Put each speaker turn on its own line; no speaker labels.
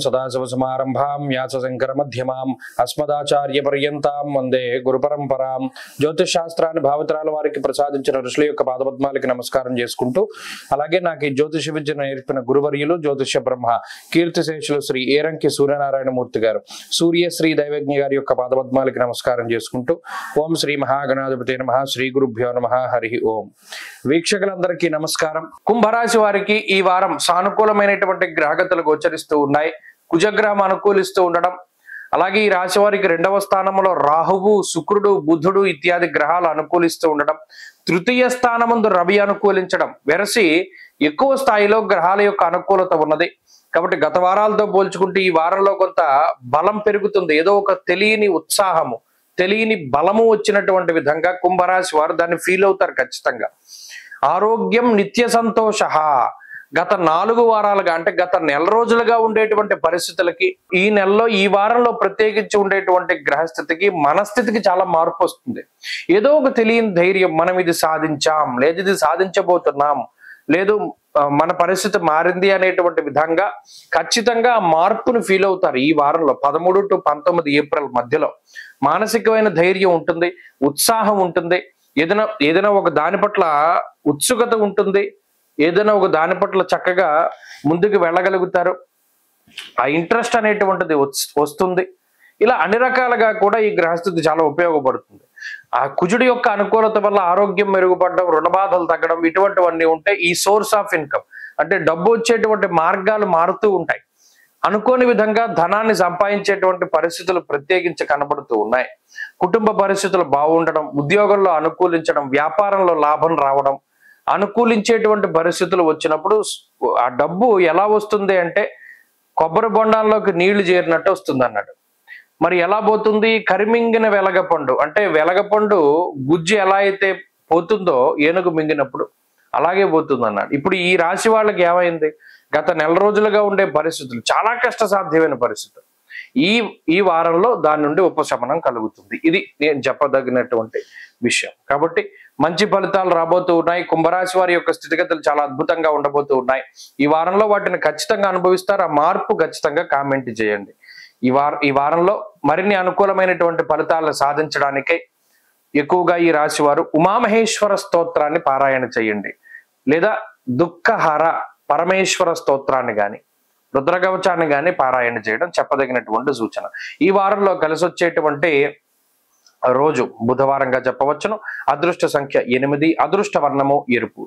సదాశివసమారంభాం వ్యాసశంకరమధ్యమాం అస్మదాచార్యపర్యంతాం వందే గురుపరంపరాం. జ్యోతిష్ శాస్త్రాన్ని భావితరాల వారికి ప్రసాదించిన ఋషుల యొక్క పాదపద్మాలకి నమస్కారం చేసుకుంటూ, అలాగే నాకు ఈ జ్యోతిష విద్యను నేర్పిన గురువర్యులు జ్యోతిష బ్రహ్మ కీర్తిశేషులు శ్రీ ఏరంకి సూర్యనారాయణమూర్తి గారు, సూర్యశ్రీ దైవజ్ఞ గారి యొక్క పాదపద్మాలకి నమస్కారం చేసుకుంటూ, ఓం శ్రీ మహాగణాధిపతి నమః, శ్రీ గురుభ్యో నమః, హరి ఓం. వీక్షకులందరికీ నమస్కారం. కుంభరాశి వారికి ఈ వారం సానుకూలమైనటువంటి గ్రహగతులు గోచరిస్తూ ఉన్నాయి. కుజగ్రహం అనుకూలిస్తూ ఉండడం, అలాగే ఈ రాశి వారికి 2వ స్థానంలో రాహువు, శుక్రుడు, బుధుడు ఇత్యాది గ్రహాలు అనుకూలిస్తూ ఉండడం, తృతీయ స్థానమందు రవి అనుకూలించడం, వెరసి ఎక్కువ స్థాయిలో గ్రహాల యొక్క అనుకూలత ఉన్నది. కాబట్టి గత వారాలతో పోల్చుకుంటే ఈ వారంలో కొంత బలం పెరుగుతుంది. ఏదో ఒక తెలియని ఉత్సాహము, తెలియని బలము వచ్చినటువంటి విధంగా కుంభరాశి వారు దాన్ని ఫీల్ అవుతారు ఖచ్చితంగా. ఆరోగ్యం నిత్య సంతోష. గత 4 వారాలుగా అంటే గత నెల రోజులుగా ఉండేటువంటి పరిస్థితులకి ఈ నెలలో ఈ వారంలో ప్రత్యేకించి ఉండేటువంటి గ్రహస్థితికి మనస్థితికి చాలా మార్పు వస్తుంది. ఏదో ఒక తెలియని ధైర్యం, మనం ఇది సాధించాం, లేదు ఇది సాధించబోతున్నాం, లేదు మన పరిస్థితి మారింది అనేటువంటి విధంగా ఖచ్చితంగా ఆ మార్పును ఫీల్ అవుతారు. ఈ వారంలో 13 to 19 ఏప్రిల్ మధ్యలో మానసికమైన ధైర్యం ఉంటుంది, ఉత్సాహం ఉంటుంది, ఏదైనా ఒక దాని పట్ల ఉత్సుకత ఉంటుంది, ఏదైనా ఒక దాని పట్ల చక్కగా ముందుకు వెళ్ళగలుగుతారు. ఆ ఇంట్రెస్ట్ అనేటువంటిది వస్తుంది. ఇలా అన్ని రకాలుగా కూడా ఈ గ్రహస్థితి చాలా ఉపయోగపడుతుంది. ఆ కుజుడి యొక్క అనుకూలత వల్ల ఆరోగ్యం మెరుగుపడడం, రుణ బాధలు తగ్గడం, ఇటువంటివన్నీ ఉంటాయి. ఈ సోర్స్ ఆఫ్ ఇన్కమ్ అంటే డబ్బు వచ్చేటువంటి మార్గాలు మారుతూ ఉంటాయి. అనుకోని విధంగా ధనాన్ని సంపాదించేటువంటి పరిస్థితులు ప్రత్యేకించి కనబడుతూ ఉన్నాయి. కుటుంబ పరిస్థితులు బాగుండడం, ఉద్యోగంలో అనుకూలించడం, వ్యాపారంలో లాభం రావడం, అనుకూలించేటువంటి పరిస్థితులు వచ్చినప్పుడు ఆ డబ్బు ఎలా వస్తుంది అంటే కొబ్బరి బొండాల్లోకి నీళ్లు చేరినట్టు వస్తుంది అన్నాడు. మరి ఎలా పోతుంది? కరిమింగిన వెలగపండు అంటే వెలగపండు గుజ్జు ఎలా అయితే పోతుందో ఏనుగు మింగినప్పుడు అలాగే పోతుంది అన్నాడు. ఇప్పుడు ఈ రాశి వాళ్ళకి ఏమైంది? గత నెల రోజులుగా ఉండే పరిస్థితులు చాలా కష్టసాధ్యమైన పరిస్థితులు ఈ వారంలో దాని నుండి ఉపశమనం కలుగుతుంది. ఇది నేను చెప్పదగినటువంటి విషయం. కాబట్టి మంచి ఫలితాలు రాబోతూ ఉన్నాయి. కుంభరాశి వారి యొక్క స్థితిగతులు చాలా అద్భుతంగా ఉండబోతూ ఉన్నాయి. ఈ వారంలో వాటిని ఖచ్చితంగా అనుభవిస్తారు. ఆ మార్పు ఖచ్చితంగా కామెంట్ చేయండి. ఈ వారంలో మరిన్ని అనుకూలమైనటువంటి ఫలితాలను సాధించడానికై ఎక్కువగా ఈ రాశి వారు ఉమామహేశ్వర స్తోత్రాన్ని పారాయణ చేయండి, లేదా దుఃఖహర పరమేశ్వర స్తోత్రాన్ని గాని రుద్రకవచాన్ని గాని పారాయణ చేయడం చెప్పదగినటువంటి సూచన. ఈ వారంలో కలిసి వచ్చేటువంటి రోజు బుధవారంగా చెప్పవచ్చును. అదృష్ట సంఖ్య 8, అదృష్ట వర్ణము ఎరుపు.